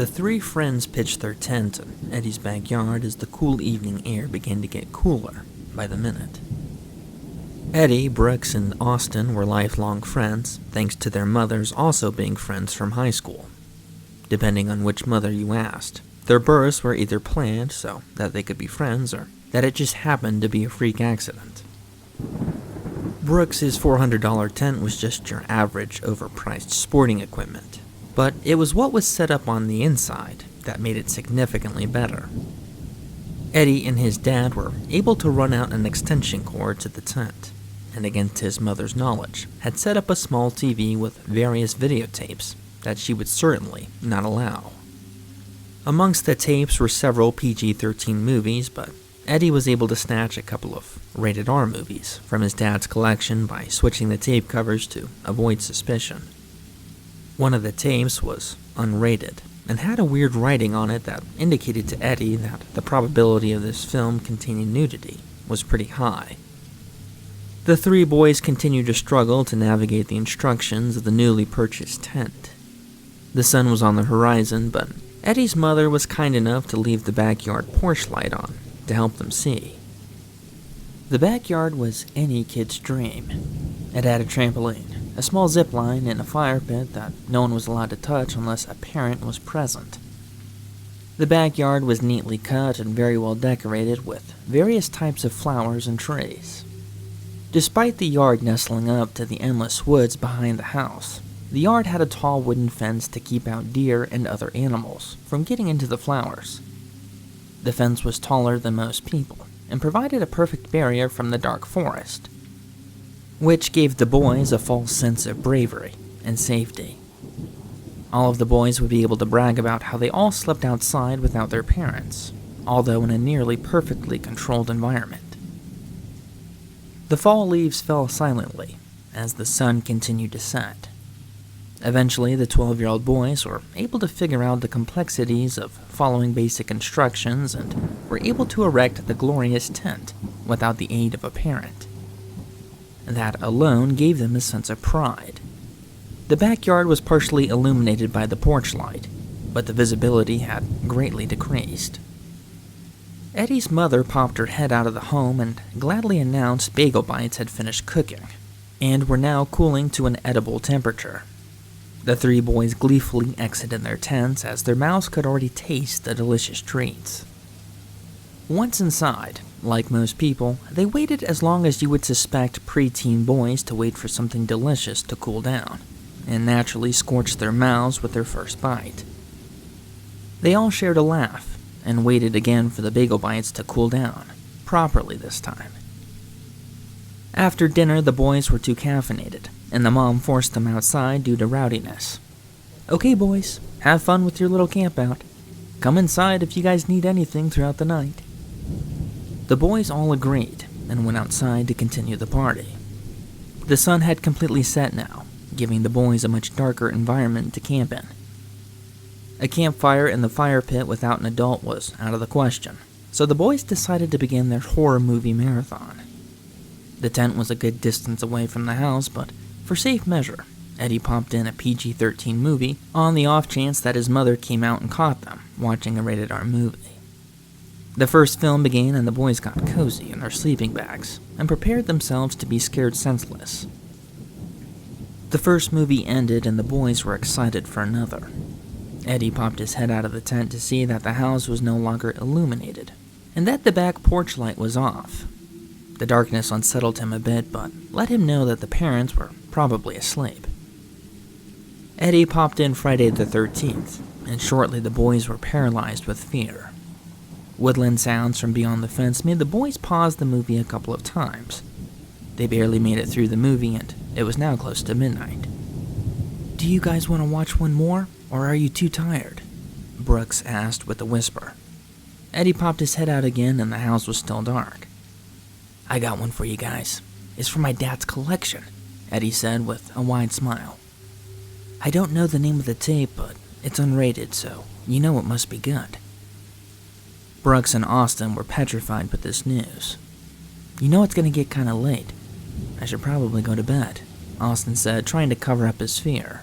The three friends pitched their tent in Eddie's backyard as the cool evening air began to get cooler by the minute. Eddie, Brooks, and Austin were lifelong friends, thanks to their mothers also being friends from high school. Depending on which mother you asked, their births were either planned so that they could be friends, or that it just happened to be a freak accident. Brooks's $400 tent was just your average, overpriced sporting equipment, but it was what was set up on the inside that made it significantly better. Eddie and his dad were able to run out an extension cord to the tent, and against his mother's knowledge, had set up a small TV with various videotapes that she would certainly not allow. Amongst the tapes were several PG-13 movies, but Eddie was able to snatch a couple of rated R movies from his dad's collection by switching the tape covers to avoid suspicion. One of the tapes was unrated and had a weird writing on it that indicated to Eddie that the probability of this film containing nudity was pretty high. The three boys continued to struggle to navigate the instructions of the newly purchased tent. The sun was on the horizon, but Eddie's mother was kind enough to leave the backyard porch light on to help them see. The backyard was any kid's dream. It had a trampoline, a small zip line, and a fire pit that no one was allowed to touch unless a parent was present. The backyard was neatly cut and very well decorated with various types of flowers and trees. Despite the yard nestling up to the endless woods behind the house, the yard had a tall wooden fence to keep out deer and other animals from getting into the flowers. The fence was taller than most people and provided a perfect barrier from the dark forest, which gave the boys a false sense of bravery and safety. All of the boys would be able to brag about how they all slept outside without their parents, although in a nearly perfectly controlled environment. The fall leaves fell silently as the sun continued to set. Eventually, the 12-year-old boys were able to figure out the complexities of following basic instructions and were able to erect the glorious tent without the aid of a parent. That alone gave them a sense of pride. The backyard was partially illuminated by the porch light, but the visibility had greatly decreased. Eddie's mother popped her head out of the home and gladly announced bagel bites had finished cooking, and were now cooling to an edible temperature. The three boys gleefully exited their tents as their mouths could already taste the delicious treats. Once inside, like most people, they waited as long as you would suspect preteen boys to wait for something delicious to cool down, and naturally scorched their mouths with their first bite. They all shared a laugh, and waited again for the bagel bites to cool down, properly this time. After dinner, the boys were too caffeinated, and the mom forced them outside due to rowdiness. "Okay, boys, have fun with your little campout. Come inside if you guys need anything throughout the night." The boys all agreed, and went outside to continue the party. The sun had completely set now, giving the boys a much darker environment to camp in. A campfire in the fire pit without an adult was out of the question, so the boys decided to begin their horror movie marathon. The tent was a good distance away from the house, but for safe measure, Eddie popped in a PG-13 movie on the off chance that his mother came out and caught them watching a rated R movie. The first film began and the boys got cozy in their sleeping bags and prepared themselves to be scared senseless. The first movie ended and the boys were excited for another. Eddie popped his head out of the tent to see that the house was no longer illuminated, and that the back porch light was off. The darkness unsettled him a bit, but let him know that the parents were probably asleep. Eddie popped in Friday the 13th, and shortly the boys were paralyzed with fear. Woodland sounds from beyond the fence made the boys pause the movie a couple of times. They barely made it through the movie, and it was now close to midnight. "Do you guys want to watch one more, or are you too tired?" Brooks asked with a whisper. Eddie popped his head out again, and the house was still dark. "I got one for you guys. It's from my dad's collection," Eddie said with a wide smile. "I don't know the name of the tape, but it's unrated, so you know it must be good." Brooks and Austin were petrified with this news. "You know it's going to get kind of late. I should probably go to bed," Austin said, trying to cover up his fear.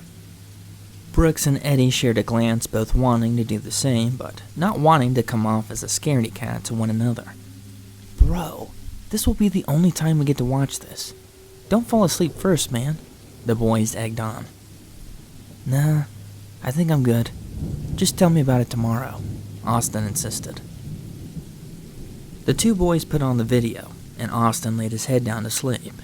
Brooks and Eddie shared a glance, both wanting to do the same, but not wanting to come off as a scaredy cat to one another. "Bro, this will be the only time we get to watch this. Don't fall asleep first, man," the boys egged on. "Nah, I think I'm good. Just tell me about it tomorrow," Austin insisted. The two boys put on the video, and Austin laid his head down to sleep.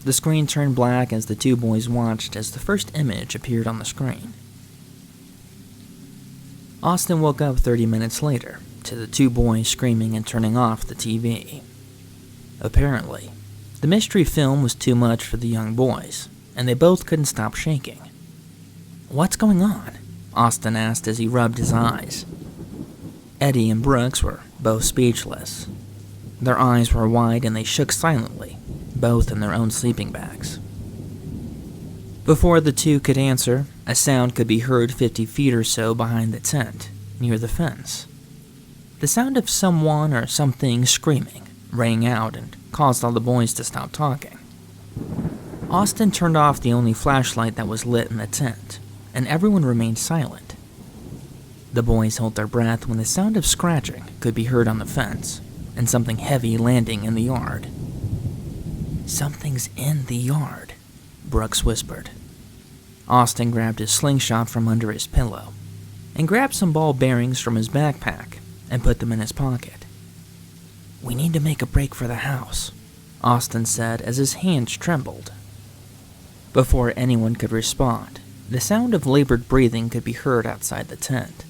The screen turned black as the two boys watched as the first image appeared on the screen. Austin woke up 30 minutes later to the two boys screaming and turning off the TV. Apparently, the mystery film was too much for the young boys, and they both couldn't stop shaking. "What's going on?" Austin asked as he rubbed his eyes. Eddie and Brooks were both speechless. Their eyes were wide and they shook silently, both in their own sleeping bags. Before the two could answer, a sound could be heard 50 feet or so behind the tent, near the fence. The sound of someone or something screaming rang out and caused all the boys to stop talking. Austin turned off the only flashlight that was lit in the tent, and everyone remained silent. The boys held their breath when the sound of scratching could be heard on the fence, and something heavy landing in the yard. "Something's in the yard," Brooks whispered. Austin grabbed his slingshot from under his pillow, and grabbed some ball bearings from his backpack and put them in his pocket. "We need to make a break for the house," Austin said as his hands trembled. Before anyone could respond, the sound of labored breathing could be heard outside the tent.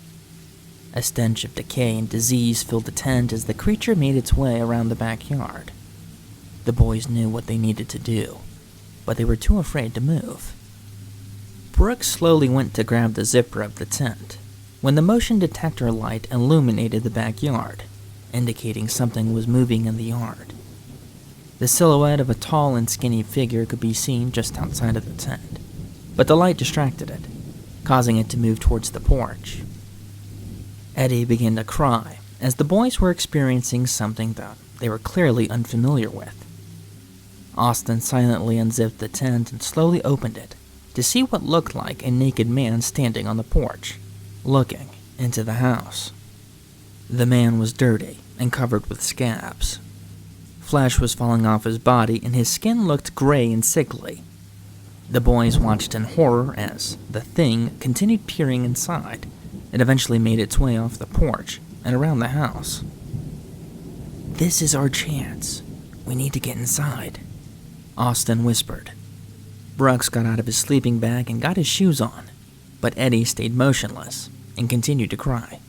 A stench of decay and disease filled the tent as the creature made its way around the backyard. The boys knew what they needed to do, but they were too afraid to move. Brooks slowly went to grab the zipper of the tent, when the motion detector light illuminated the backyard, indicating something was moving in the yard. The silhouette of a tall and skinny figure could be seen just outside of the tent, but the light distracted it, causing it to move towards the porch. Eddie began to cry, as the boys were experiencing something that they were clearly unfamiliar with. Austin silently unzipped the tent and slowly opened it to see what looked like a naked man standing on the porch, looking into the house. The man was dirty and covered with scabs. Flesh was falling off his body and his skin looked gray and sickly. The boys watched in horror as the thing continued peering inside. It eventually made its way off the porch and around the house. "This is our chance. We need to get inside," Austin whispered. Brooks got out of his sleeping bag and got his shoes on, but Eddie stayed motionless and continued to cry.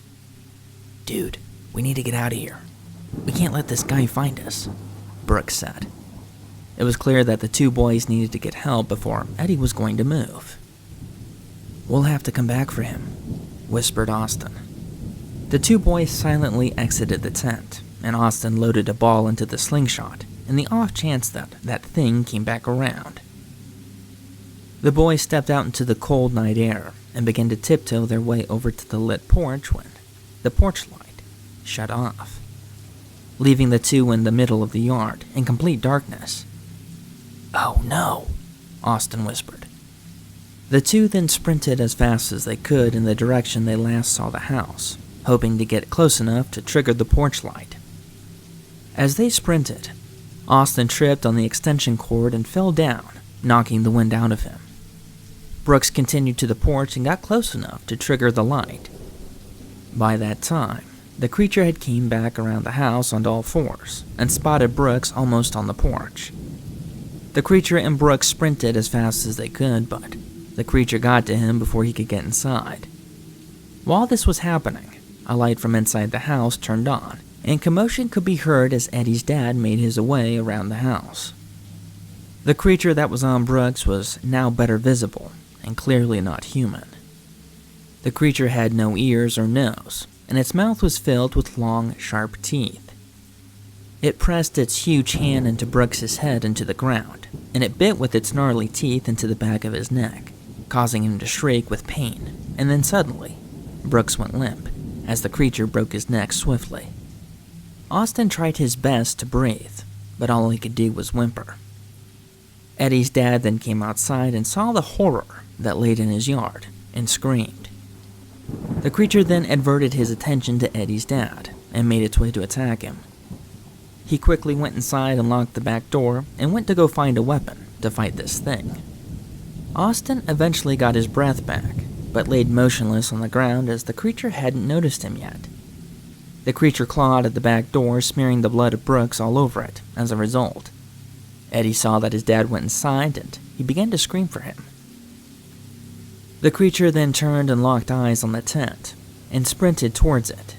"Dude, we need to get out of here. We can't let this guy find us," Brooks said. It was clear that the two boys needed to get help before Eddie was going to move. "We'll have to come back for him," whispered Austin. The two boys silently exited the tent, and Austin loaded a ball into the slingshot in the off chance that that thing came back around. The boys stepped out into the cold night air and began to tiptoe their way over to the lit porch when the porch light shut off, leaving the two in the middle of the yard in complete darkness. "Oh no," Austin whispered. The two then sprinted as fast as they could in the direction they last saw the house, hoping to get close enough to trigger the porch light. As they sprinted, Austin tripped on the extension cord and fell down, knocking the wind out of him. Brooks continued to the porch and got close enough to trigger the light. By that time, the creature had came back around the house on all fours and spotted Brooks almost on the porch. The creature and Brooks sprinted as fast as they could, but the creature got to him before he could get inside. While this was happening, a light from inside the house turned on, and commotion could be heard as Eddie's dad made his way around the house. The creature that was on Brooks was now better visible, and clearly not human. The creature had no ears or nose, and its mouth was filled with long, sharp teeth. It pressed its huge hand into Brooks's head into the ground, and it bit with its gnarly teeth into the back of his neck, causing him to shriek with pain, and then suddenly, Brooks went limp, as the creature broke his neck swiftly. Austin tried his best to breathe, but all he could do was whimper. Eddie's dad then came outside and saw the horror that laid in his yard, and screamed. The creature then adverted his attention to Eddie's dad and made its way to attack him. He quickly went inside and locked the back door and went to go find a weapon to fight this thing. Austin eventually got his breath back, but laid motionless on the ground as the creature hadn't noticed him yet. The creature clawed at the back door, smearing the blood of Brooks all over it as a result. Eddie saw that his dad went inside and he began to scream for him. The creature then turned and locked eyes on the tent and sprinted towards it.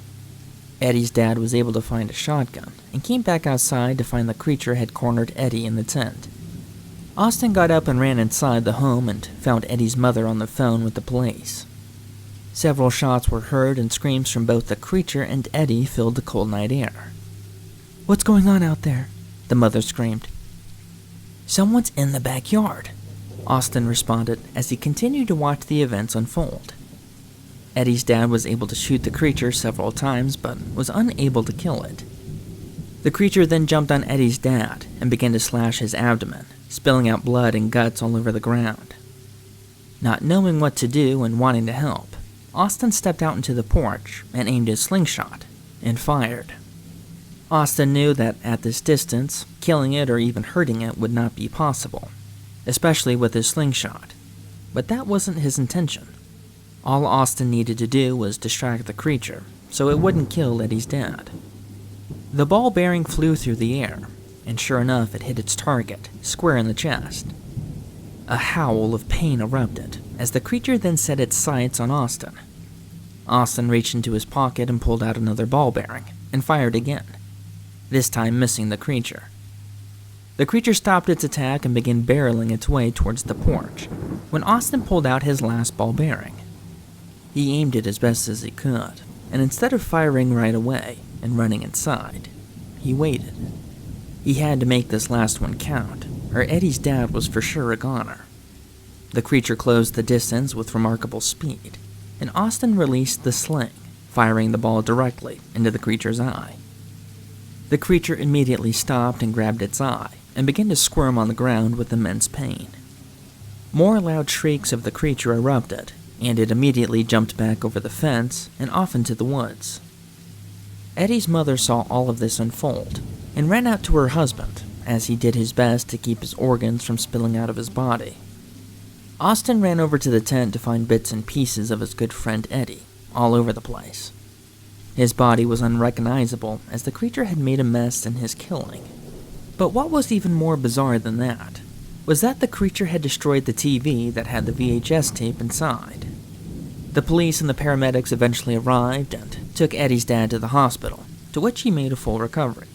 Eddie's dad was able to find a shotgun and came back outside to find the creature had cornered Eddie in the tent. Austin got up and ran inside the home and found Eddie's mother on the phone with the police. Several shots were heard and screams from both the creature and Eddie filled the cold night air. "What's going on out there?" the mother screamed. "Someone's in the backyard," Austin responded as he continued to watch the events unfold. Eddie's dad was able to shoot the creature several times, but was unable to kill it. The creature then jumped on Eddie's dad and began to slash his abdomen, spilling out blood and guts all over the ground. Not knowing what to do and wanting to help, Austin stepped out into the porch and aimed his slingshot and fired. Austin knew that at this distance, killing it or even hurting it would not be possible, especially with his slingshot, but that wasn't his intention. All Austin needed to do was distract the creature so it wouldn't kill Eddie's dad. The ball bearing flew through the air, and sure enough it hit its target, square in the chest. A howl of pain erupted as the creature then set its sights on Austin. Austin reached into his pocket and pulled out another ball bearing and fired again, this time missing the creature. The creature stopped its attack and began barreling its way towards the porch when Austin pulled out his last ball bearing. He aimed it as best as he could, and instead of firing right away and running inside, he waited. He had to make this last one count, or Eddie's dad was for sure a goner. The creature closed the distance with remarkable speed, and Austin released the sling, firing the ball directly into the creature's eye. The creature immediately stopped and grabbed its eye, and began to squirm on the ground with immense pain. More loud shrieks of the creature erupted, and it immediately jumped back over the fence and off into the woods. Eddie's mother saw all of this unfold and ran out to her husband as he did his best to keep his organs from spilling out of his body. Austin ran over to the tent to find bits and pieces of his good friend Eddie all over the place. His body was unrecognizable as the creature had made a mess in his killing. But what was even more bizarre than that was that the creature had destroyed the TV that had the VHS tape inside. The police and the paramedics eventually arrived and took Eddie's dad to the hospital, to which he made a full recovery.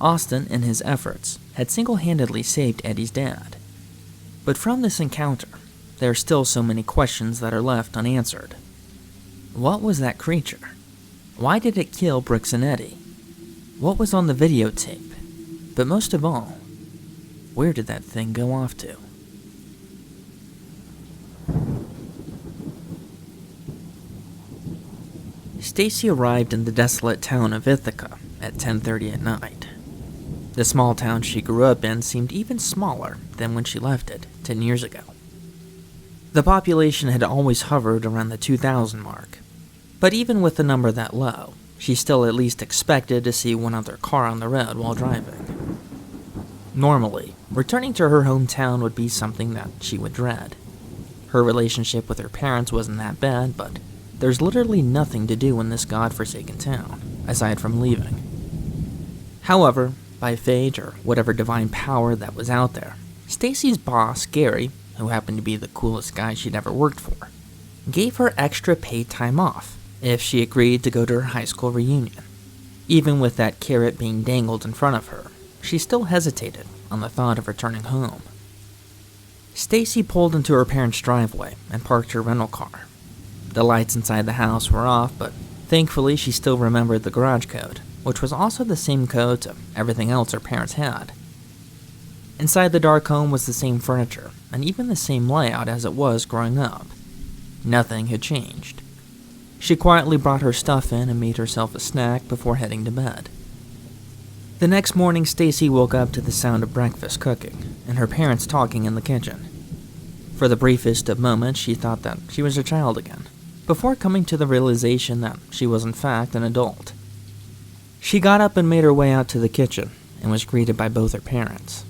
Austin, in his efforts, had single-handedly saved Eddie's dad. But from this encounter, there are still so many questions that are left unanswered. What was that creature? Why did it kill Brooks and Eddie? What was on the videotape? But most of all, where did that thing go off to? Stacy arrived in the desolate town of Ithaca at 10:30 at night. The small town she grew up in seemed even smaller than when she left it 10 years ago. The population had always hovered around the 2,000 mark, but even with the number that low, she still at least expected to see one other car on the road while driving. Normally, returning to her hometown would be something that she would dread. Her relationship with her parents wasn't that bad, but there's literally nothing to do in this godforsaken town, aside from leaving. However, by fate or whatever divine power that was out there, Stacy's boss, Gary, who happened to be the coolest guy she'd ever worked for, gave her extra paid time off if she agreed to go to her high school reunion. Even with that carrot being dangled in front of her, she still hesitated on the thought of returning home. Stacy pulled into her parents' driveway and parked her rental car. The lights inside the house were off, but thankfully she still remembered the garage code, which was also the same code to everything else her parents had. Inside the dark home was the same furniture, and even the same layout as it was growing up. Nothing had changed. She quietly brought her stuff in and made herself a snack before heading to bed. The next morning, Stacy woke up to the sound of breakfast cooking and her parents talking in the kitchen. For the briefest of moments, she thought that she was a child again, before coming to the realization that she was in fact an adult. She got up and made her way out to the kitchen and was greeted by both her parents.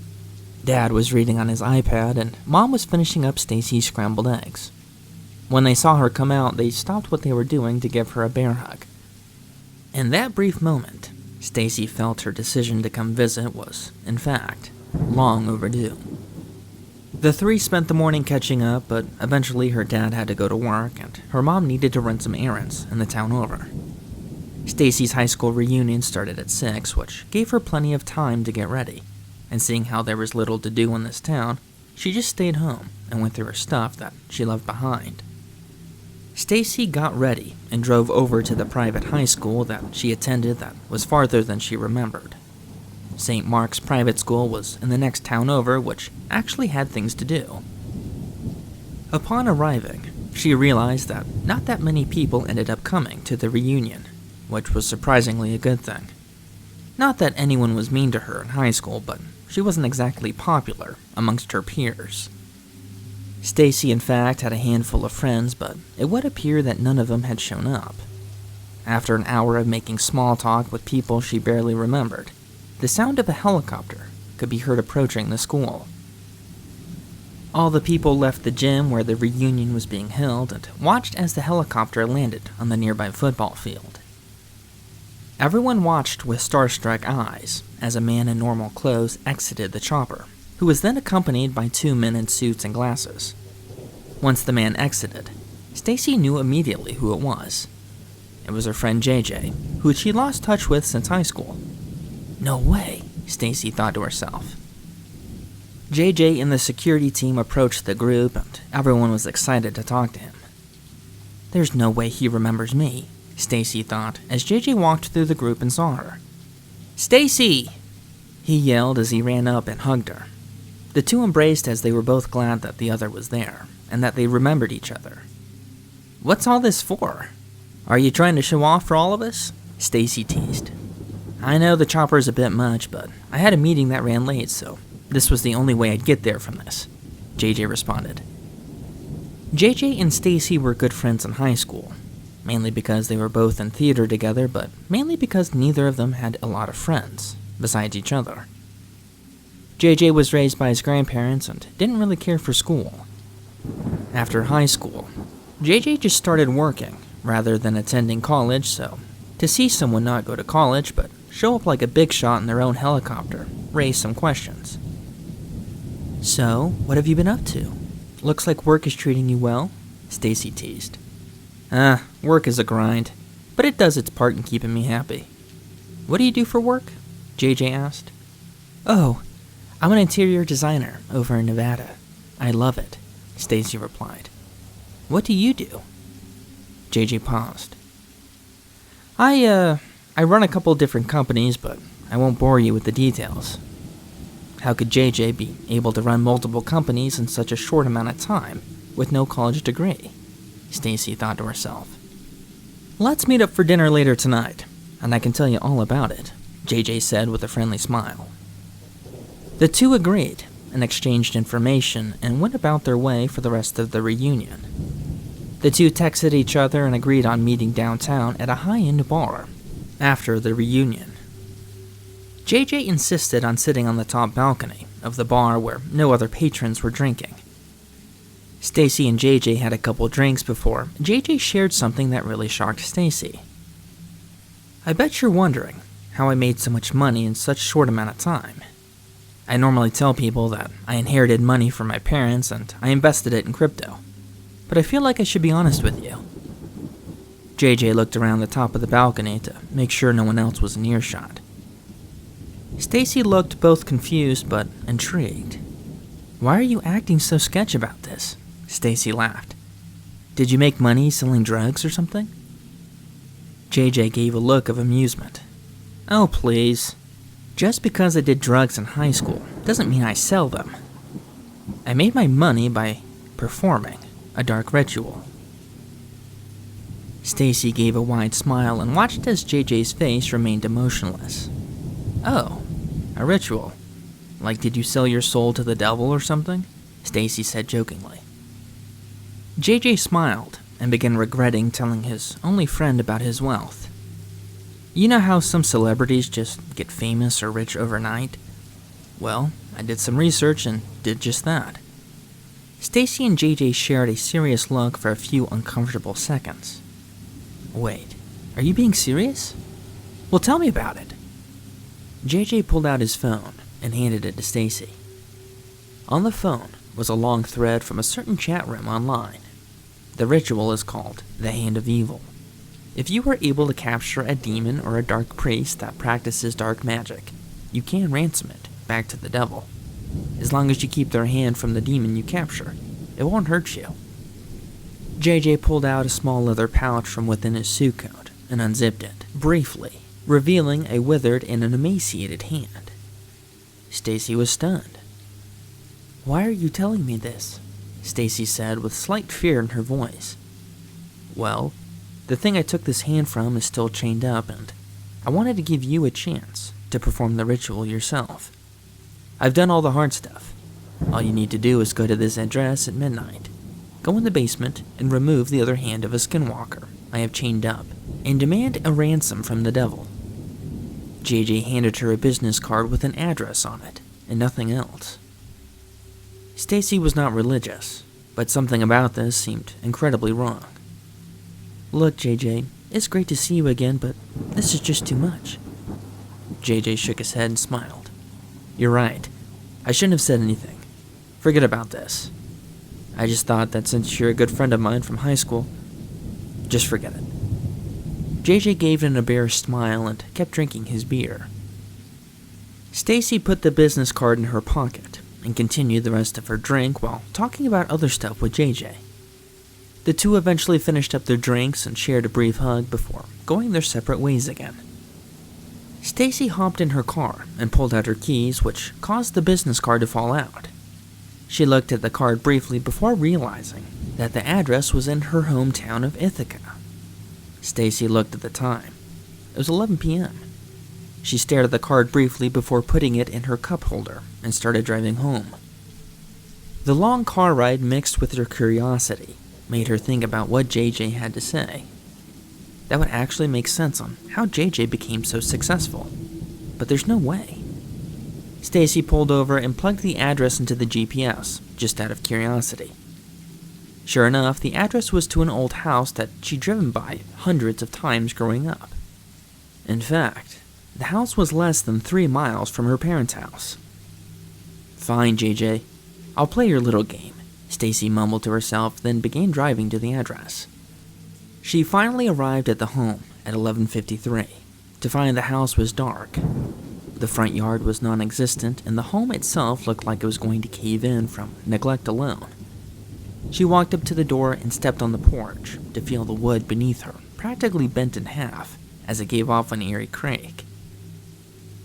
Dad was reading on his iPad and Mom was finishing up Stacy's scrambled eggs. When they saw her come out, they stopped what they were doing to give her a bear hug. In that brief moment, Stacy felt her decision to come visit was, in fact, long overdue. The three spent the morning catching up, but eventually her dad had to go to work and her mom needed to run some errands in the town over. Stacy's high school reunion started at 6, which gave her plenty of time to get ready, and seeing how there was little to do in this town, she just stayed home and went through her stuff that she left behind. Stacy got ready and drove over to the private high school that she attended that was farther than she remembered. St. Mark's private school was in the next town over, which actually had things to do. Upon arriving, she realized that not that many people ended up coming to the reunion, which was surprisingly a good thing. Not that anyone was mean to her in high school, but she wasn't exactly popular amongst her peers. Stacy, in fact, had a handful of friends, but it would appear that none of them had shown up. After an hour of making small talk with people she barely remembered, the sound of a helicopter could be heard approaching the school. All the people left the gym where the reunion was being held and watched as the helicopter landed on the nearby football field. Everyone watched with starstruck eyes as a man in normal clothes exited the chopper, who was then accompanied by 2 men in suits and glasses. Once the man exited, Stacy knew immediately who it was. It was her friend JJ, who she lost touch with since high school. No way, Stacy thought to herself. JJ and the security team approached the group and everyone was excited to talk to him. There's no way he remembers me, Stacy thought as JJ walked through the group and saw her. Stacy! He yelled as he ran up and hugged her. The two embraced as they were both glad that the other was there, and that they remembered each other. What's all this for? Are you trying to show off for all of us? Stacy teased. I know the chopper's a bit much, but I had a meeting that ran late, so this was the only way I'd get there from this, JJ responded. JJ and Stacy were good friends in high school, mainly because they were both in theater together, but mainly because neither of them had a lot of friends besides each other. JJ was raised by his grandparents and didn't really care for school. After high school, JJ just started working rather than attending college, so to see someone not go to college but show up like a big shot in their own helicopter raised some questions. So, what have you been up to? Looks like work is treating you well, Stacy teased. Work is a grind, but it does its part in keeping me happy. What do you do for work? JJ asked. Oh, I'm an interior designer over in Nevada. I love it, Stacy replied. What do you do? JJ paused. I run a couple different companies, but I won't bore you with the details. How could JJ be able to run multiple companies in such a short amount of time with no college degree? Stacy thought to herself. Let's meet up for dinner later tonight, and I can tell you all about it, JJ said with a friendly smile. The two agreed and exchanged information and went about their way for the rest of the reunion. The two texted each other and agreed on meeting downtown at a high-end bar after the reunion. JJ insisted on sitting on the top balcony of the bar where no other patrons were drinking. Stacy and JJ had a couple drinks before JJ shared something that really shocked Stacy. I bet you're wondering how I made so much money in such a short amount of time. I normally tell people that I inherited money from my parents and I invested it in crypto, but I feel like I should be honest with you. JJ looked around the top of the balcony to make sure no one else was in earshot. Stacy looked both confused but intrigued. Why are you acting so sketch about this? Stacy laughed. Did you make money selling drugs or something? JJ gave a look of amusement. Oh, please. Just because I did drugs in high school doesn't mean I sell them. I made my money by performing a dark ritual. Stacy gave a wide smile and watched as JJ's face remained emotionless. Oh, a ritual. Like, did you sell your soul to the devil or something? Stacy said jokingly. JJ smiled and began regretting telling his only friend about his wealth. You know how some celebrities just get famous or rich overnight? Well, I did some research and did just that. Stacy and JJ shared a serious look for a few uncomfortable seconds. Wait, are you being serious? Well, tell me about it. JJ pulled out his phone and handed it to Stacy. On the phone was a long thread from a certain chat room online. The ritual is called the Hand of Evil. If you are able to capture a demon or a dark priest that practices dark magic, you can ransom it back to the devil. As long as you keep their hand from the demon you capture, it won't hurt you. JJ pulled out a small leather pouch from within his suit coat and unzipped it, briefly, revealing a withered and an emaciated hand. Stacy was stunned. Why are you telling me this? Stacy said with slight fear in her voice. Well, the thing I took this hand from is still chained up, and I wanted to give you a chance to perform the ritual yourself. I've done all the hard stuff. All you need to do is go to this address at midnight. Go in the basement and remove the other hand of a Skinwalker I have chained up, and demand a ransom from the devil. JJ handed her a business card with an address on it, and nothing else. Stacy was not religious, but something about this seemed incredibly wrong. Look, JJ, it's great to see you again, but this is just too much. JJ shook his head and smiled. You're right. I shouldn't have said anything. Forget about this. I just thought that since you're a good friend of mine from high school, just forget it. JJ gave an embarrassed smile and kept drinking his beer. Stacy put the business card in her pocket and continued the rest of her drink while talking about other stuff with JJ. The two eventually finished up their drinks and shared a brief hug before going their separate ways again. Stacy hopped in her car and pulled out her keys, which caused the business card to fall out. She looked at the card briefly before realizing that the address was in her hometown of Ithaca. Stacy looked at the time. It was 11 p.m. She stared at the card briefly before putting it in her cup holder and started driving home. The long car ride mixed with her curiosity made her think about what JJ had to say. That would actually make sense on how JJ became so successful, but there's no way. Stacy pulled over and plugged the address into the GPS, just out of curiosity. Sure enough, the address was to an old house that she'd driven by hundreds of times growing up. In fact, the house was less than 3 miles from her parents' house. Fine, JJ. I'll play your little game, Stacy mumbled to herself, then began driving to the address. She finally arrived at the home at 11:53 to find the house was dark. The front yard was non-existent, and the home itself looked like it was going to cave in from neglect alone. She walked up to the door and stepped on the porch to feel the wood beneath her practically bent in half as it gave off an eerie creak.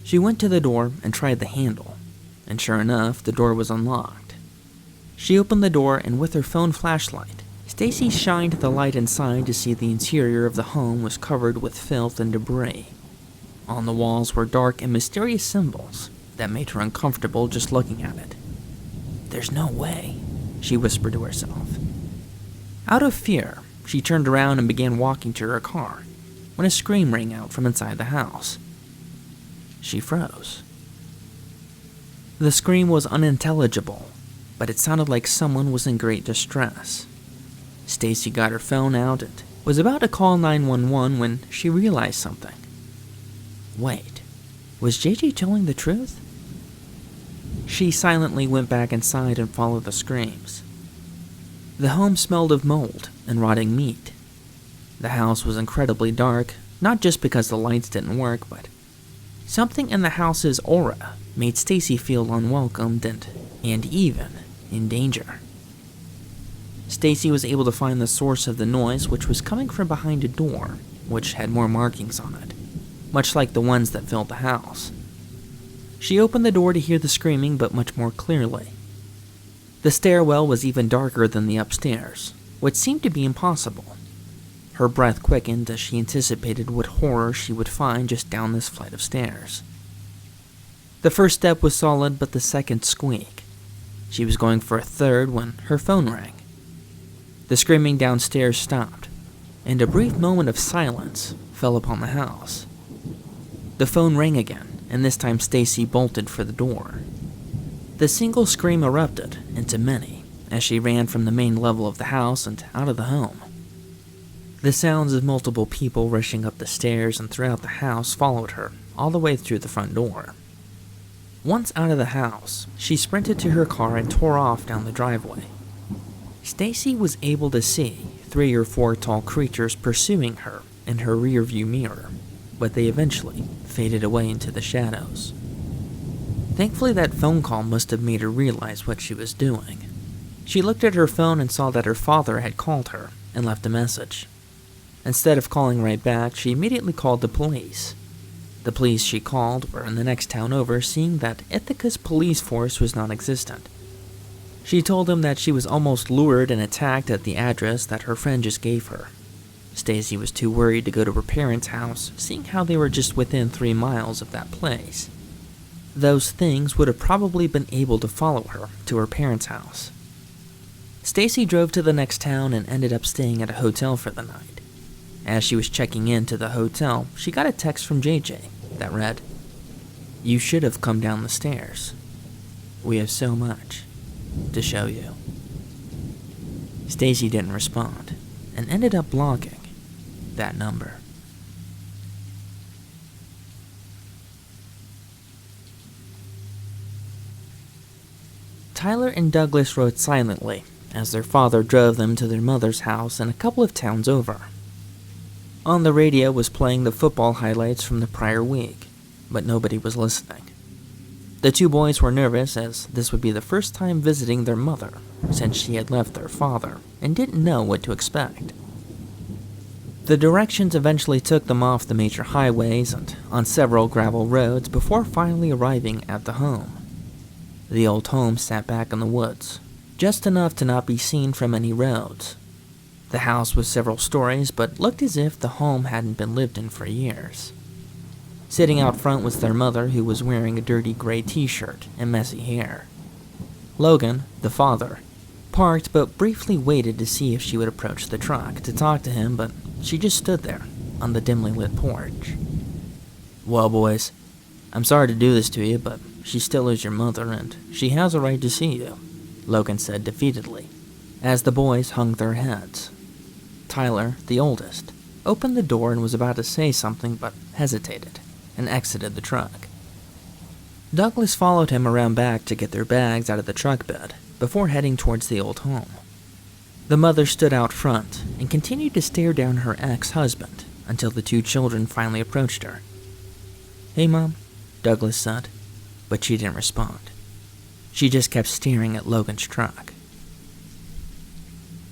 She went to the door and tried the handle, and sure enough, the door was unlocked. She opened the door, and with her phone flashlight, Stacy shined the light inside to see the interior of the home was covered with filth and debris. On the walls were dark and mysterious symbols that made her uncomfortable just looking at it. There's no way, she whispered to herself. Out of fear, she turned around and began walking to her car when a scream rang out from inside the house. She froze. The scream was unintelligible, but it sounded like someone was in great distress. Stacy got her phone out and was about to call 911 when she realized something. Wait, was JJ telling the truth? She silently went back inside and followed the screams. The home smelled of mold and rotting meat. The house was incredibly dark, not just because the lights didn't work, but something in the house's aura made Stacy feel unwelcomed and even in danger. Stacy was able to find the source of the noise, which was coming from behind a door, which had more markings on it, much like the ones that filled the house. She opened the door to hear the screaming, but much more clearly. The stairwell was even darker than the upstairs, which seemed to be impossible. Her breath quickened as she anticipated what horror she would find just down this flight of stairs. The first step was solid, but the second squeak. She was going for a third when her phone rang. The screaming downstairs stopped, and a brief moment of silence fell upon the house. The phone rang again, and this time Stacy bolted for the door. The single scream erupted into many as she ran from the main level of the house and out of the home. The sounds of multiple people rushing up the stairs and throughout the house followed her all the way through the front door. Once out of the house, she sprinted to her car and tore off down the driveway. Stacy was able to see 3 or 4 tall creatures pursuing her in her rearview mirror, but they eventually faded away into the shadows. Thankfully, that phone call must have made her realize what she was doing. She looked at her phone and saw that her father had called her and left a message. Instead of calling right back, she immediately called the police. The police she called were in the next town over, seeing that Ithaca's police force was non-existent. She told them that she was almost lured and attacked at the address that her friend just gave her. Stacy was too worried to go to her parents' house, seeing how they were just within 3 miles of that place. Those things would have probably been able to follow her to her parents' house. Stacy drove to the next town and ended up staying at a hotel for the night. As she was checking into the hotel, she got a text from JJ that read, "You should have come down the stairs. We have so much to show you." Stacy didn't respond and ended up blocking that number. Tyler and Douglas rode silently as their father drove them to their mother's house and a couple of towns over. On the radio was playing the football highlights from the prior week, but nobody was listening. The 2 boys were nervous as this would be the first time visiting their mother since she had left their father and didn't know what to expect. The directions eventually took them off the major highways and on several gravel roads before finally arriving at the home. The old home sat back in the woods, just enough to not be seen from any roads. The house was several stories, but looked as if the home hadn't been lived in for years. Sitting out front was their mother, who was wearing a dirty gray t-shirt and messy hair. Logan, the father, parked but briefly waited to see if she would approach the truck to talk to him, but she just stood there on the dimly lit porch. "Well, boys, I'm sorry to do this to you, but she still is your mother, and she has a right to see you," Logan said defeatedly, as the boys hung their heads. Tyler, the oldest, opened the door and was about to say something but hesitated and exited the truck. Douglas followed him around back to get their bags out of the truck bed before heading towards the old home. The mother stood out front and continued to stare down her ex-husband until the 2 children finally approached her. "Hey, Mom," Douglas said, but she didn't respond. She just kept staring at Logan's truck.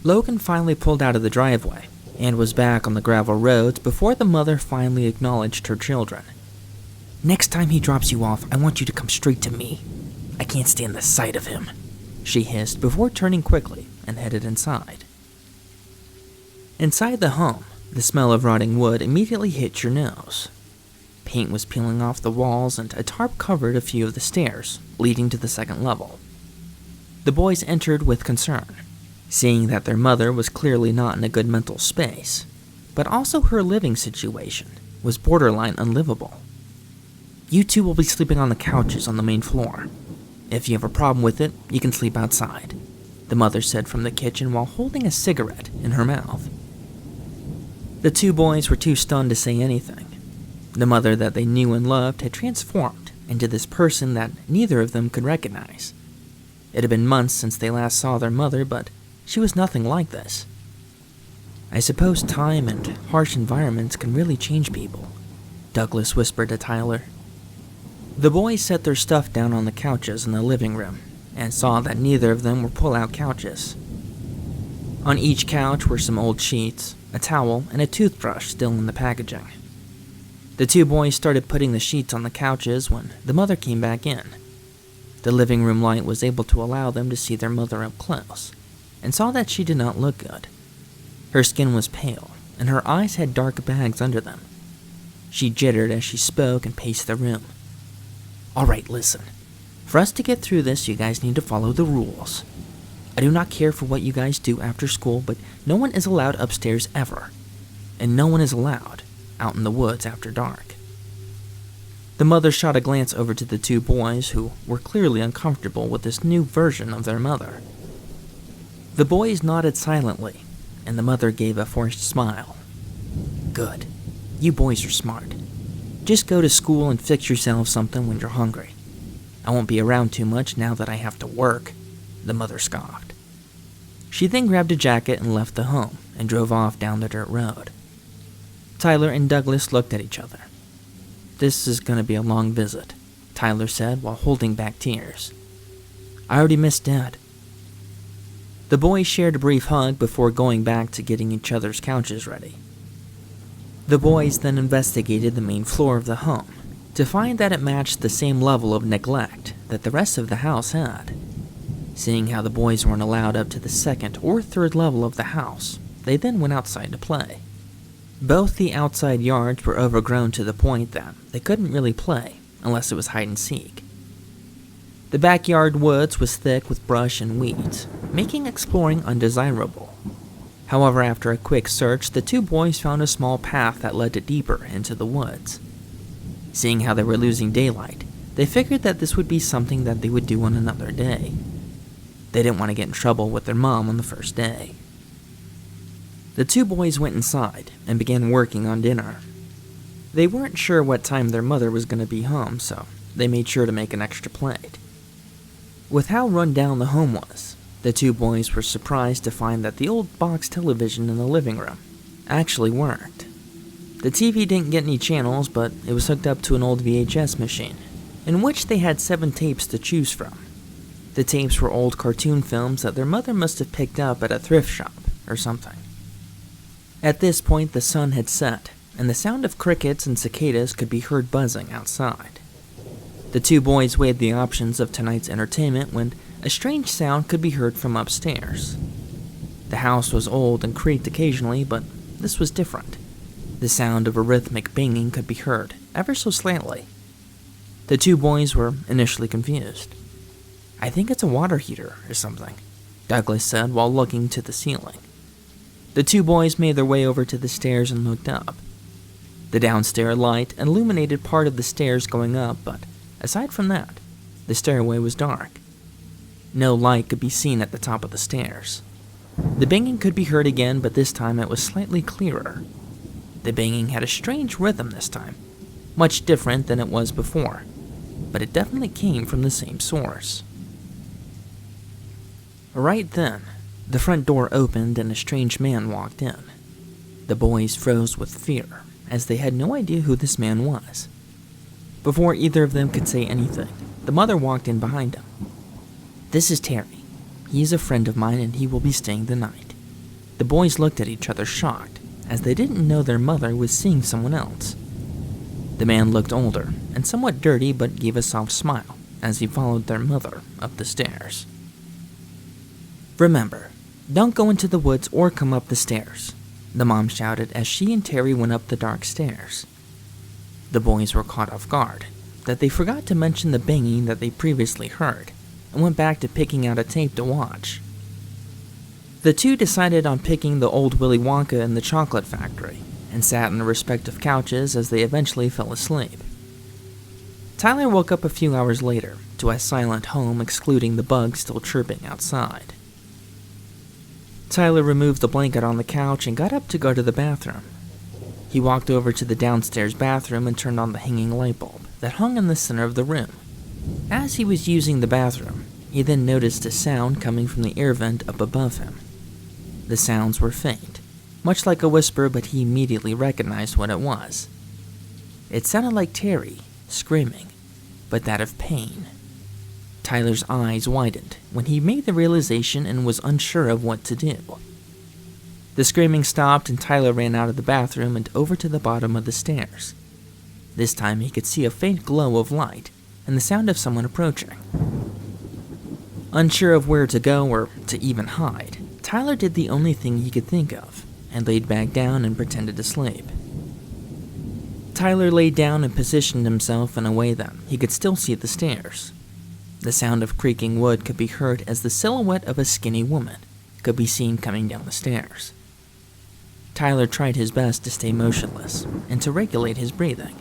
Logan finally pulled out of the driveway and was back on the gravel roads before the mother finally acknowledged her children. "Next time he drops you off, I want you to come straight to me. I can't stand the sight of him," she hissed before turning quickly and headed inside. Inside the home, the smell of rotting wood immediately hit your nose. Paint was peeling off the walls and a tarp covered a few of the stairs leading to the second level. The boys entered with concern, seeing that their mother was clearly not in a good mental space, but also her living situation was borderline unlivable. "You 2 will be sleeping on the couches on the main floor. If you have a problem with it, you can sleep outside," the mother said from the kitchen while holding a cigarette in her mouth. The 2 boys were too stunned to say anything. The mother that they knew and loved had transformed into this person that neither of them could recognize. It had been months since they last saw their mother, but she was nothing like this. "I suppose time and harsh environments can really change people," Douglas whispered to Tyler. The boys set their stuff down on the couches in the living room and saw that neither of them were pull-out couches. On each couch were some old sheets, a towel, and a toothbrush still in the packaging. The 2 boys started putting the sheets on the couches when the mother came back in. The living room light was able to allow them to see their mother up close, and saw that she did not look good. Her skin was pale, and her eyes had dark bags under them. She jittered as she spoke and paced the room. "All right, listen. For us to get through this, you guys need to follow the rules. I do not care for what you guys do after school, but no one is allowed upstairs ever. And no one is allowed out in the woods after dark." The mother shot a glance over to the two boys, who were clearly uncomfortable with this new version of their mother. The boys nodded silently, and the mother gave a forced smile. "Good. You boys are smart. Just go to school and fix yourselves something when you're hungry. I won't be around too much now that I have to work," the mother scoffed. She then grabbed a jacket and left the home and drove off down the dirt road. Tyler and Douglas looked at each other. "This is going to be a long visit," Tyler said while holding back tears. "I already miss Dad." The boys shared a brief hug before going back to getting each other's couches ready. The boys then investigated the main floor of the home to find that it matched the same level of neglect that the rest of the house had. Seeing how the boys weren't allowed up to the second or third level of the house, they then went outside to play. Both the outside yards were overgrown to the point that they couldn't really play unless it was hide and seek. The backyard woods was thick with brush and weeds, making exploring undesirable. However, after a quick search, the two boys found a small path that led deeper into the woods. Seeing how they were losing daylight, they figured that this would be something that they would do on another day. They didn't want to get in trouble with their mom on the first day. The two boys went inside and began working on dinner. They weren't sure what time their mother was going to be home, so they made sure to make an extra plate. With how run down the home was, the two boys were surprised to find that the old box television in the living room actually worked. The TV didn't get any channels, but it was hooked up to an old VHS machine, in which they had 7 tapes to choose from. The tapes were old cartoon films that their mother must have picked up at a thrift shop or something. At this point, the sun had set, and the sound of crickets and cicadas could be heard buzzing outside. The two boys weighed the options of tonight's entertainment when a strange sound could be heard from upstairs. The house was old and creaked occasionally, but this was different. The sound of a rhythmic banging could be heard, ever so slightly. The two boys were initially confused. "I think it's a water heater or something," Douglas said while looking to the ceiling. The two boys made their way over to the stairs and looked up. The downstairs light illuminated part of the stairs going up, but aside from that, the stairway was dark. No light could be seen at the top of the stairs. The banging could be heard again, but this time it was slightly clearer. The banging had a strange rhythm this time, much different than it was before, but it definitely came from the same source. Right then, the front door opened and a strange man walked in. The boys froze with fear, as they had no idea who this man was. Before either of them could say anything, the mother walked in behind him. "This is Terry. He is a friend of mine and he will be staying the night." The boys looked at each other shocked, as they didn't know their mother was seeing someone else. The man looked older and somewhat dirty, but gave a soft smile as he followed their mother up the stairs. "Remember, don't go into the woods or come up the stairs," the mom shouted as she and Terry went up the dark stairs. The boys were caught off guard, that they forgot to mention the banging that they previously heard, and went back to picking out a tape to watch. The two decided on picking the old Willy Wonka and the Chocolate Factory, and sat on their respective couches as they eventually fell asleep. Tyler woke up a few hours later to a silent home, excluding the bugs still chirping outside. Tyler removed the blanket on the couch and got up to go to the bathroom. He walked over to the downstairs bathroom and turned on the hanging light bulb that hung in the center of the room. As he was using the bathroom, he then noticed a sound coming from the air vent up above him. The sounds were faint, much like a whisper, but he immediately recognized what it was. It sounded like Terry screaming, but that of pain. Tyler's eyes widened when he made the realization and was unsure of what to do. The screaming stopped and Tyler ran out of the bathroom and over to the bottom of the stairs. This time he could see a faint glow of light and the sound of someone approaching. Unsure of where to go or to even hide, Tyler did the only thing he could think of and laid back down and pretended to sleep. Tyler laid down and positioned himself in a way that he could still see the stairs. The sound of creaking wood could be heard as the silhouette of a skinny woman could be seen coming down the stairs. Tyler tried his best to stay motionless and to regulate his breathing.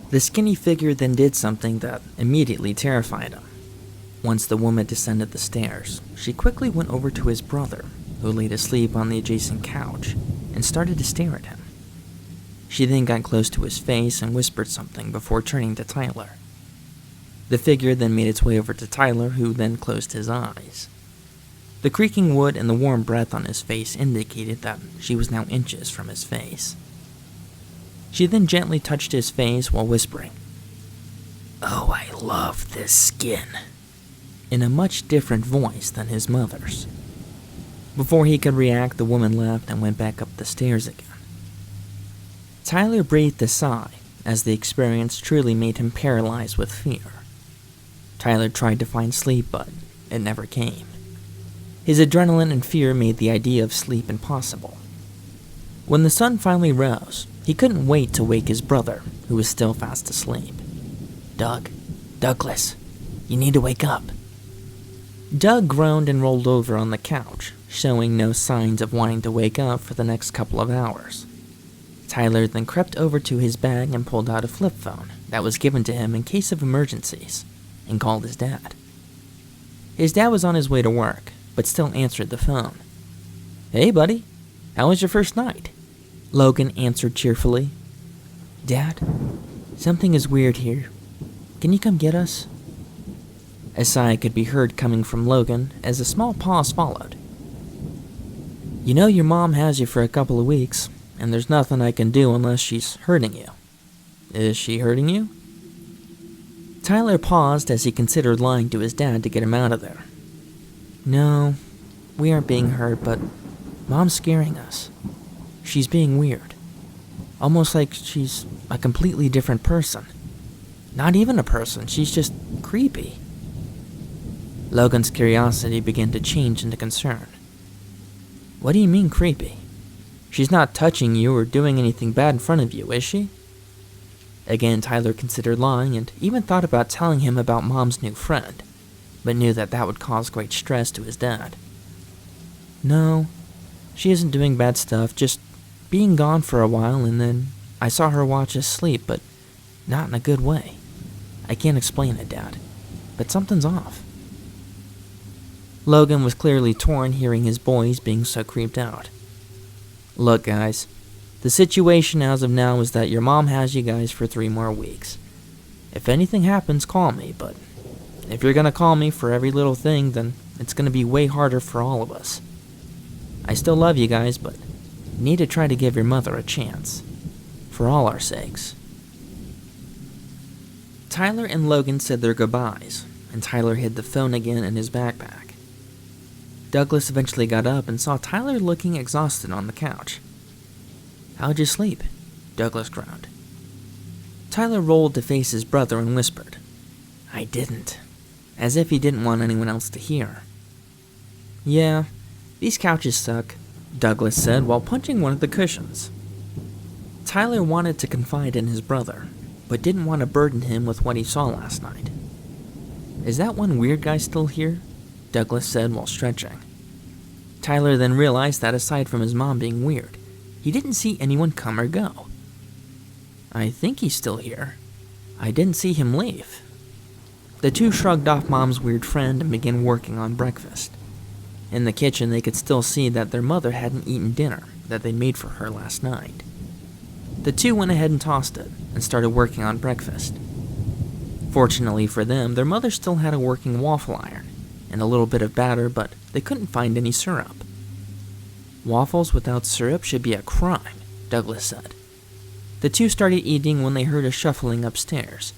The skinny figure then did something that immediately terrified him. Once the woman descended the stairs, she quickly went over to his brother, who laid asleep on the adjacent couch, and started to stare at him. She then got close to his face and whispered something before turning to Tyler. The figure then made its way over to Tyler, who then closed his eyes. The creaking wood and the warm breath on his face indicated that she was now inches from his face. She then gently touched his face while whispering, "Oh, I love this skin," in a much different voice than his mother's. Before he could react, the woman left and went back up the stairs again. Tyler breathed a sigh, as the experience truly made him paralyzed with fear. Tyler tried to find sleep, but it never came. His adrenaline and fear made the idea of sleep impossible. When the sun finally rose, he couldn't wait to wake his brother, who was still fast asleep. Douglas, you need to wake up." Doug groaned and rolled over on the couch, showing no signs of wanting to wake up for the next couple of hours. Tyler then crept over to his bag and pulled out a flip phone that was given to him in case of emergencies, and called his dad. His dad was on his way to work, but still answered the phone. "Hey, buddy, how was your first night?" Logan answered cheerfully. "Dad, something is weird here. Can you come get us?" A sigh could be heard coming from Logan as a small pause followed. "You know your mom has you for a couple of weeks, and there's nothing I can do unless she's hurting you. Is she hurting you?" Tyler paused as he considered lying to his dad to get him out of there. "No, we aren't being hurt, but Mom's scaring us. She's being weird. Almost like she's a completely different person. Not even a person, she's just creepy." Logan's curiosity began to change into concern. "What do you mean creepy? She's not touching you or doing anything bad in front of you, is she?" Again, Tyler considered lying and even thought about telling him about Mom's new friend, but knew that that would cause great stress to his dad. "No, she isn't doing bad stuff, just being gone for a while, and then I saw her watch us sleep, but not in a good way. I can't explain it, Dad, but something's off." Logan was clearly torn hearing his boys being so creeped out. "Look, guys, the situation as of now is that your mom has you guys for 3 more weeks. If anything happens, call me, but if you're gonna call me for every little thing, then it's gonna be way harder for all of us. I still love you guys, but you need to try to give your mother a chance, for all our sakes." Tyler and Logan said their goodbyes, and Tyler hid the phone again in his backpack. Douglas eventually got up and saw Tyler looking exhausted on the couch. "How'd you sleep?" Douglas groaned. Tyler rolled to face his brother and whispered, "I didn't," as if he didn't want anyone else to hear. "Yeah, these couches suck," Douglas said while punching one of the cushions. Tyler wanted to confide in his brother, but didn't want to burden him with what he saw last night. "Is that one weird guy still here?" Douglas said while stretching. Tyler then realized that aside from his mom being weird, he didn't see anyone come or go. "I think he's still here. I didn't see him leave." The two shrugged off Mom's weird friend and began working on breakfast. In the kitchen, they could still see that their mother hadn't eaten dinner that they made for her last night. The two went ahead and tossed it and started working on breakfast. Fortunately for them, their mother still had a working waffle iron and a little bit of batter, but they couldn't find any syrup. "Waffles without syrup should be a crime," Douglas said. The two started eating when they heard a shuffling upstairs,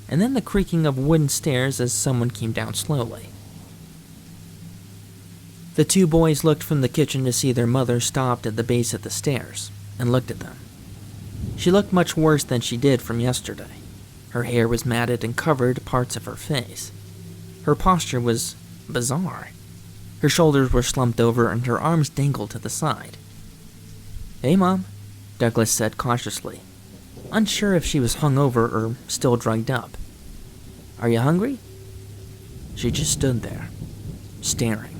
and then the creaking of wooden stairs as someone came down slowly. The two boys looked from the kitchen to see their mother stopped at the base of the stairs and looked at them. She looked much worse than she did from yesterday. Her hair was matted and covered parts of her face. Her posture was bizarre. Her shoulders were slumped over and her arms dangled to the side. "Hey, Mom," Douglas said cautiously, unsure if she was hungover or still drugged up. "Are you hungry?" She just stood there, staring.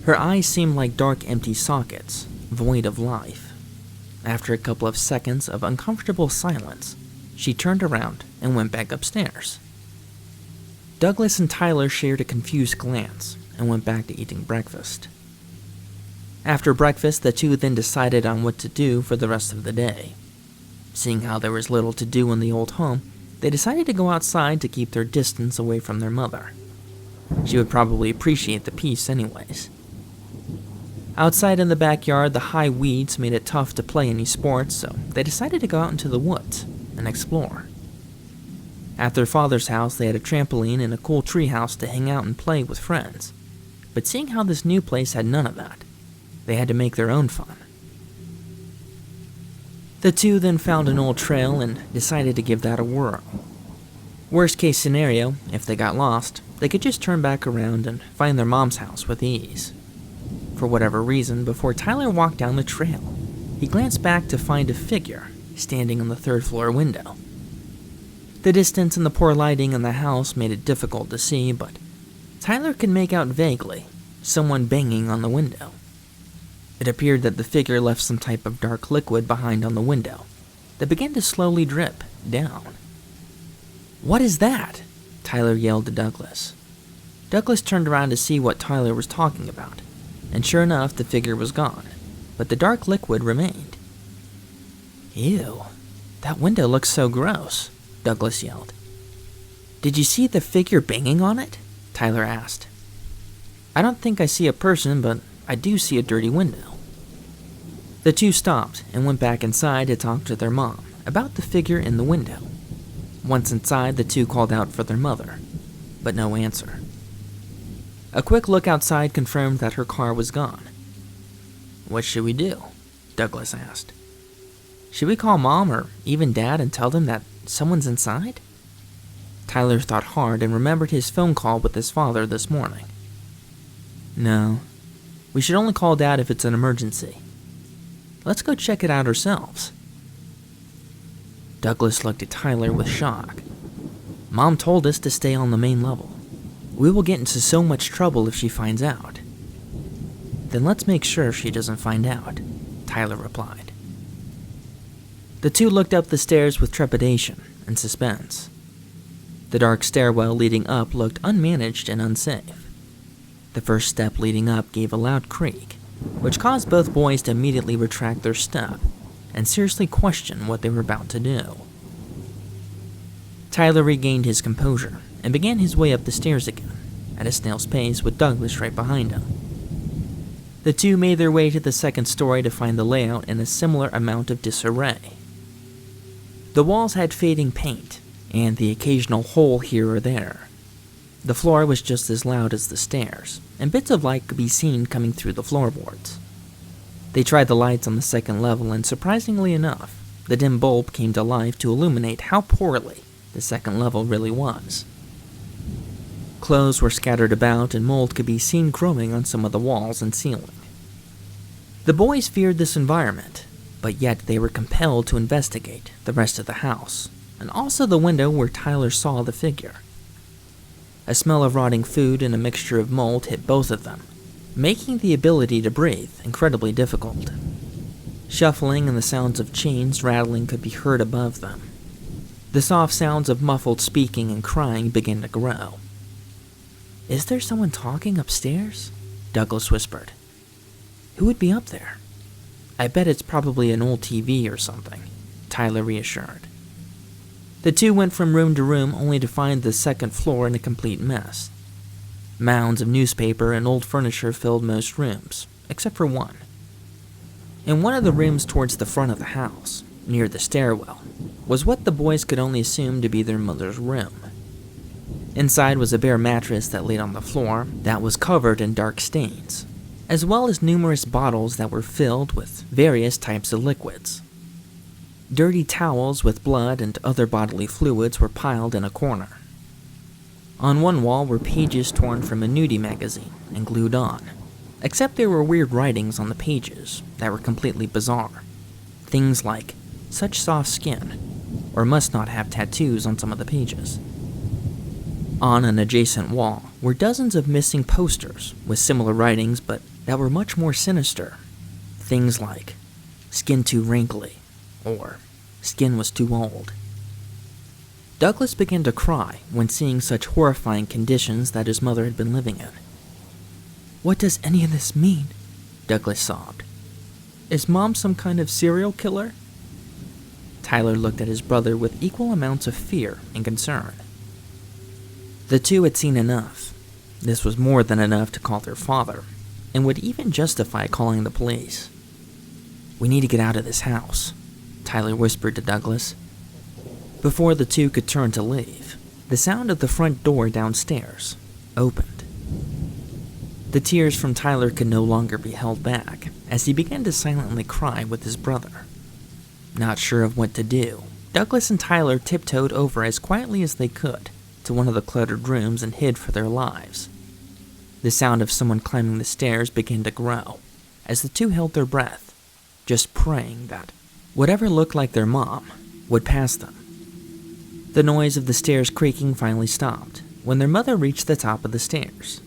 Her eyes seemed like dark, empty sockets, void of life. After a couple of seconds of uncomfortable silence, she turned around and went back upstairs. Douglas and Tyler shared a confused glance and went back to eating breakfast. After breakfast, the two then decided on what to do for the rest of the day. Seeing how there was little to do in the old home, they decided to go outside to keep their distance away from their mother. She would probably appreciate the peace anyways. Outside in the backyard, the high weeds made it tough to play any sports, so they decided to go out into the woods and explore. At their father's house, they had a trampoline and a cool treehouse to hang out and play with friends. But seeing how this new place had none of that, they had to make their own fun. The two then found an old trail and decided to give that a whirl. Worst case scenario, if they got lost, they could just turn back around and find their mom's house with ease. For whatever reason, before Tyler walked down the trail, he glanced back to find a figure standing on the third-floor window. The distance and the poor lighting in the house made it difficult to see, but Tyler could make out vaguely someone banging on the window. It appeared that the figure left some type of dark liquid behind on the window that began to slowly drip down. "What is that?" Tyler yelled to Douglas. Douglas turned around to see what Tyler was talking about, and sure enough, the figure was gone, but the dark liquid remained. "Ew, that window looks so gross," Douglas yelled. "Did you see the figure banging on it?" Tyler asked. "I don't think I see a person, but I do see a dirty window." The two stopped and went back inside to talk to their mom about the figure in the window. Once inside, the two called out for their mother, but no answer. A quick look outside confirmed that her car was gone. "What should we do?" Douglas asked. "Should we call Mom or even Dad and tell them that someone's inside?" Tyler thought hard and remembered his phone call with his father this morning. "No, we should only call Dad if it's an emergency. Let's go check it out ourselves." Douglas looked at Tyler with shock. "Mom told us to stay on the main level. We will get into so much trouble if she finds out." "Then let's make sure she doesn't find out," Tyler replied. The two looked up the stairs with trepidation and suspense. The dark stairwell leading up looked unmanaged and unsafe. The first step leading up gave a loud creak, which caused both boys to immediately retract their step and seriously question what they were about to do. Tyler regained his composure and began his way up the stairs again, at a snail's pace with Douglas right behind him. The two made their way to the second story to find the layout in a similar amount of disarray. The walls had fading paint, and the occasional hole here or there. The floor was just as loud as the stairs, and bits of light could be seen coming through the floorboards. They tried the lights on the second level, and surprisingly enough, the dim bulb came to life to illuminate how poorly the second level really was. Clothes were scattered about, and mold could be seen growing on some of the walls and ceiling. The boys feared this environment, but yet they were compelled to investigate the rest of the house, and also the window where Tyler saw the figure. A smell of rotting food and a mixture of mold hit both of them, making the ability to breathe incredibly difficult. Shuffling and the sounds of chains rattling could be heard above them. The soft sounds of muffled speaking and crying began to grow. "Is there someone talking upstairs?" Douglas whispered. "Who would be up there?" "I bet it's probably an old TV or something," Tyler reassured. The two went from room to room only to find the second floor in a complete mess. Mounds of newspaper and old furniture filled most rooms, except for one. In one of the rooms towards the front of the house, near the stairwell, was what the boys could only assume to be their mother's room. Inside was a bare mattress that laid on the floor that was covered in dark stains, as well as numerous bottles that were filled with various types of liquids. Dirty towels with blood and other bodily fluids were piled in a corner. On one wall were pages torn from a nudie magazine and glued on, except there were weird writings on the pages that were completely bizarre. Things like, "such soft skin," or "must not have tattoos" on some of the pages. On an adjacent wall were dozens of missing posters with similar writings but that were much more sinister. Things like, "Skin too wrinkly," or "Skin was too old." Douglas began to cry when seeing such horrifying conditions that his mother had been living in. "What does any of this mean?" Douglas sobbed. "Is Mom some kind of serial killer?" Tyler looked at his brother with equal amounts of fear and concern. The two had seen enough. This was more than enough to call their father, and would even justify calling the police. "We need to get out of this house," Tyler whispered to Douglas. Before the two could turn to leave, the sound of the front door downstairs opened. The tears from Tyler could no longer be held back as he began to silently cry with his brother. Not sure of what to do, Douglas and Tyler tiptoed over as quietly as they could to one of the cluttered rooms and hid for their lives. The sound of someone climbing the stairs began to grow as the two held their breath, just praying that whatever looked like their mom would pass them. The noise of the stairs creaking finally stopped when their mother reached the top of the stairs.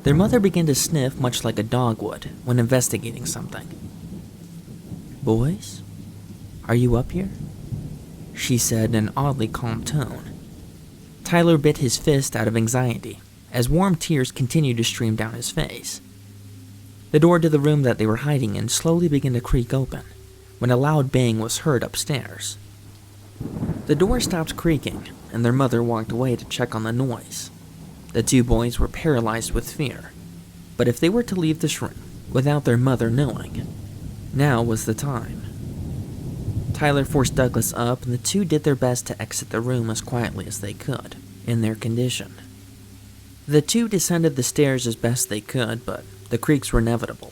Their mother began to sniff much like a dog would when investigating something. "Boys, are you up here?" she said in an oddly calm tone. Tyler bit his fist out of anxiety as warm tears continued to stream down his face. The door to the room that they were hiding in slowly began to creak open when a loud bang was heard upstairs. The door stopped creaking and their mother walked away to check on the noise. The two boys were paralyzed with fear, but if they were to leave this room without their mother knowing, now was the time. Tyler forced Douglas up and the two did their best to exit the room as quietly as they could, in their condition. The two descended the stairs as best they could, but the creaks were inevitable.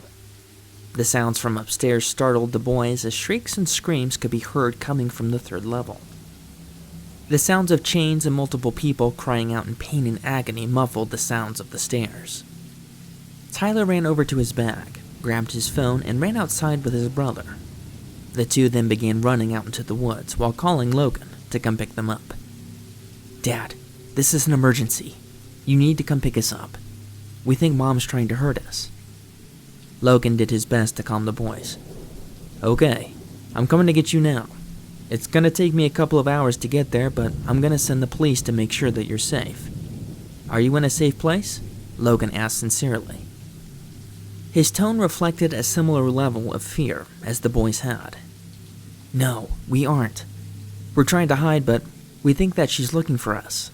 The sounds from upstairs startled the boys as shrieks and screams could be heard coming from the third level. The sounds of chains and multiple people crying out in pain and agony muffled the sounds of the stairs. Tyler ran over to his bag, grabbed his phone, and ran outside with his brother. The two then began running out into the woods while calling Logan to come pick them up. "Dad, this is an emergency. You need to come pick us up. We think Mom's trying to hurt us." Logan did his best to calm the boys. "Okay, I'm coming to get you now. It's gonna take me a couple of hours to get there, but I'm gonna send the police to make sure that you're safe." "Are you in a safe place?" Logan asked sincerely. His tone reflected a similar level of fear as the boys had. "No, we aren't. We're trying to hide, but we think that she's looking for us."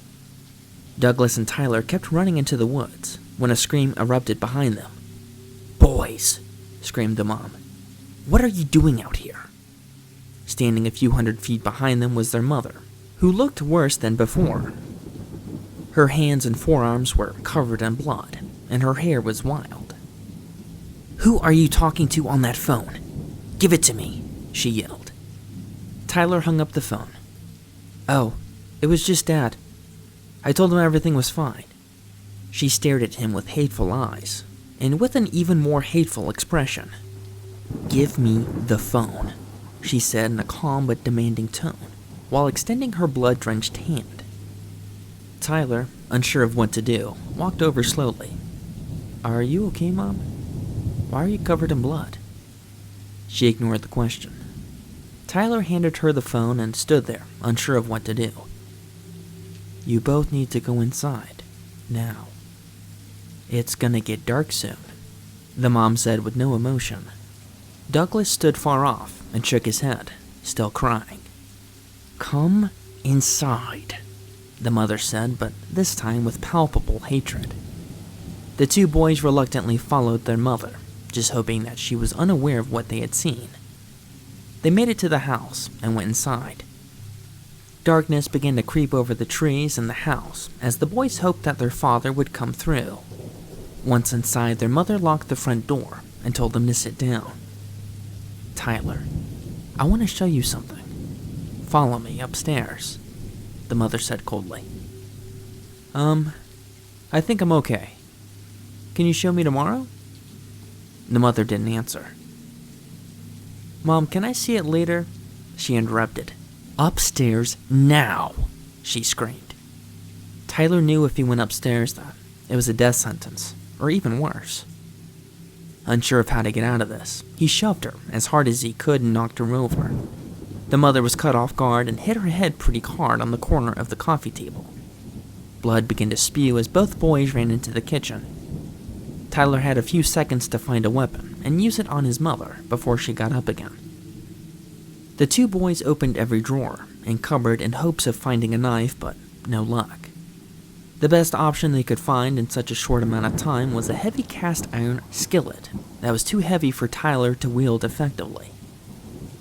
Douglas and Tyler kept running into the woods when a scream erupted behind them. "Boys!" screamed the mom. "What are you doing out here?" Standing a few hundred feet behind them was their mother, who looked worse than before. Her hands and forearms were covered in blood, and her hair was wild. "Who are you talking to on that phone? Give it to me," she yelled. Tyler hung up the phone. "Oh, it was just Dad. I told him everything was fine." She stared at him with hateful eyes, and with an even more hateful expression. "Give me the phone," she said in a calm but demanding tone, while extending her blood-drenched hand. Tyler, unsure of what to do, walked over slowly. "Are you okay, Mom? Why are you covered in blood?" She ignored the question. Tyler handed her the phone and stood there, unsure of what to do. "You both need to go inside, now. It's gonna get dark soon," the mom said with no emotion. Douglas stood far off and shook his head, still crying. "Come inside," the mother said, but this time with palpable hatred. The two boys reluctantly followed their mother, just hoping that she was unaware of what they had seen. They made it to the house and went inside. Darkness began to creep over the trees and the house as the boys hoped that their father would come through. Once inside, their mother locked the front door and told them to sit down. "Tyler, I want to show you something. Follow me upstairs," the mother said coldly. I think I'm okay. Can you show me tomorrow?" The mother didn't answer. "Mom, can I see it later?" she interrupted. "Upstairs now," she screamed. Tyler knew if he went upstairs that it was a death sentence, or even worse. Unsure of how to get out of this, he shoved her as hard as he could and knocked her over. The mother was caught off guard and hit her head pretty hard on the corner of the coffee table. Blood began to spew as both boys ran into the kitchen. Tyler had a few seconds to find a weapon and use it on his mother before she got up again. The two boys opened every drawer and cupboard in hopes of finding a knife, but no luck. The best option they could find in such a short amount of time was a heavy cast iron skillet that was too heavy for Tyler to wield effectively.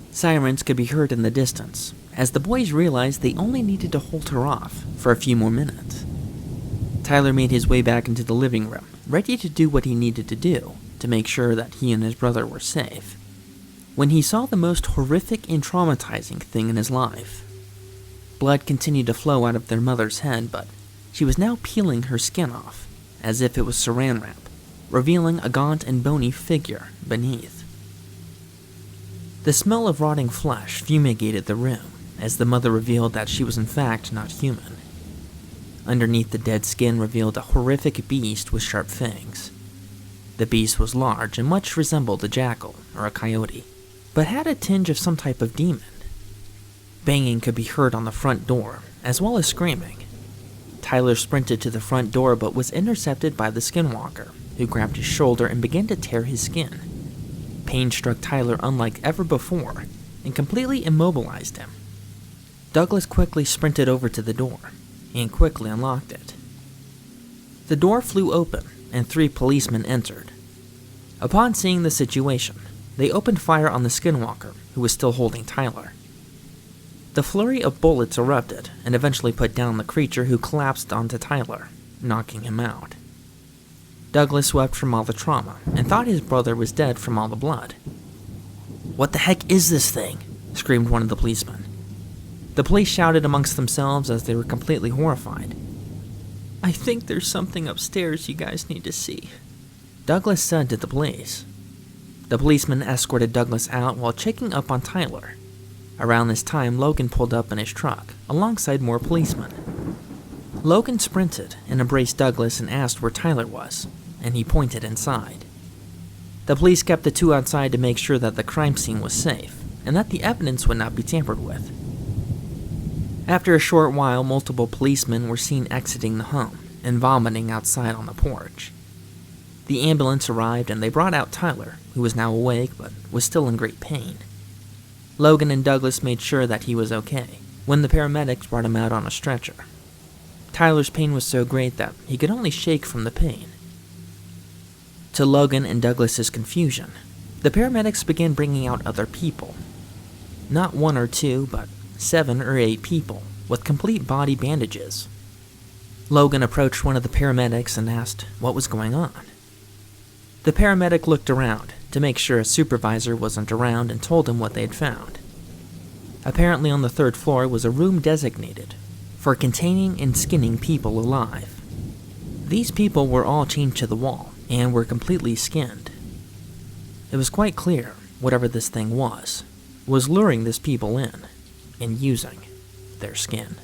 Sirens could be heard in the distance, as the boys realized they only needed to hold her off for a few more minutes. Tyler made his way back into the living room, ready to do what he needed to do to make sure that he and his brother were safe, when he saw the most horrific and traumatizing thing in his life. Blood continued to flow out of their mother's head, but she was now peeling her skin off, as if it was saran wrap, revealing a gaunt and bony figure beneath. The smell of rotting flesh fumigated the room, as the mother revealed that she was in fact not human. Underneath the dead skin revealed a horrific beast with sharp fangs. The beast was large and much resembled a jackal or a coyote, but had a tinge of some type of demon. Banging could be heard on the front door, as well as screaming. Tyler sprinted to the front door but was intercepted by the Skinwalker, who grabbed his shoulder and began to tear his skin. Pain struck Tyler unlike ever before and completely immobilized him. Douglas quickly sprinted over to the door and quickly unlocked it. The door flew open and 3 policemen entered. Upon seeing the situation, they opened fire on the Skinwalker, who was still holding Tyler. The flurry of bullets erupted and eventually put down the creature, who collapsed onto Tyler, knocking him out. Douglas wept from all the trauma and thought his brother was dead from all the blood. "What the heck is this thing?" screamed one of the policemen. The police shouted amongst themselves as they were completely horrified. "I think there's something upstairs you guys need to see," Douglas said to the police. The policeman escorted Douglas out while checking up on Tyler. Around this time, Logan pulled up in his truck, alongside more policemen. Logan sprinted and embraced Douglas and asked where Tyler was, and he pointed inside. The police kept the two outside to make sure that the crime scene was safe, and that the evidence would not be tampered with. After a short while, multiple policemen were seen exiting the home and vomiting outside on the porch. The ambulance arrived and they brought out Tyler, who was now awake but was still in great pain. Logan and Douglas made sure that he was okay when the paramedics brought him out on a stretcher. Tyler's pain was so great that he could only shake from the pain. To Logan and Douglas's confusion, the paramedics began bringing out other people. Not 1 or 2, but 7 or 8 people with complete body bandages. Logan approached one of the paramedics and asked what was going on. The paramedic looked around to make sure a supervisor wasn't around and told him what they had found. Apparently on the 3rd floor was a room designated for containing and skinning people alive. These people were all chained to the wall and were completely skinned. It was quite clear whatever this thing was luring these people in and using their skin.